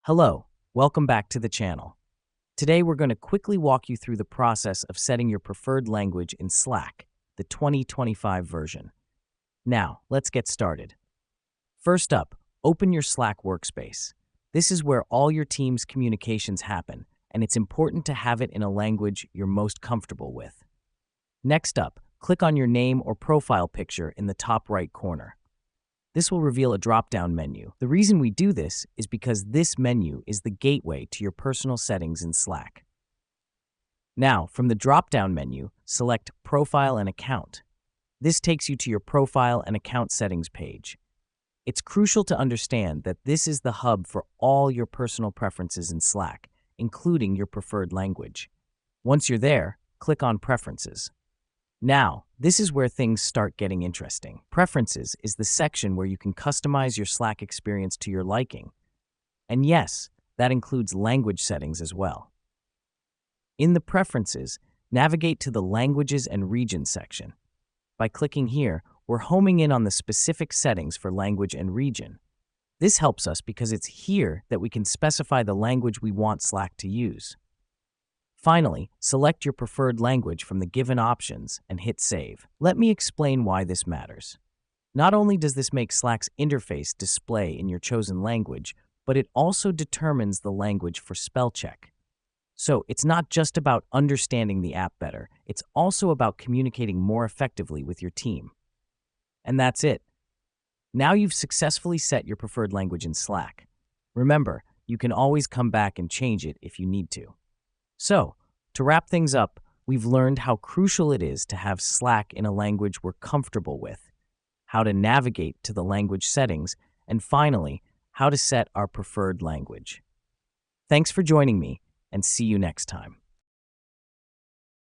Hello, welcome back to the channel. Today we're going to quickly walk you through the process of setting your preferred language in Slack, the 2025 version. Now, let's get started. First up, open your Slack workspace. This is where all your team's communications happen, and it's important to have it in a language you're most comfortable with. Next up, click on your name or profile picture in the top right corner. This will reveal a drop-down menu. The reason we do this is because this menu is the gateway to your personal settings in Slack. Now, from the drop-down menu, select Profile and Account. This takes you to your Profile and Account settings page. It's crucial to understand that this is the hub for all your personal preferences in Slack, including your preferred language. Once you're there, click on Preferences. Now, this is where things start getting interesting. Preferences is the section where you can customize your Slack experience to your liking. And yes, that includes language settings as well. In the Preferences, navigate to the Languages and Regions section. By clicking here, we're homing in on the specific settings for language and region. This helps us because it's here that we can specify the language we want Slack to use. Finally, select your preferred language from the given options and hit Save. Let me explain why this matters. Not only does this make Slack's interface display in your chosen language, but it also determines the language for spell check. So it's not just about understanding the app better, it's also about communicating more effectively with your team. And that's it. Now you've successfully set your preferred language in Slack. Remember, you can always come back and change it if you need to. So, to wrap things up, we've learned how crucial it is to have Slack in a language we're comfortable with, how to navigate to the language settings, and finally, how to set our preferred language. Thanks for joining me, and see you next time.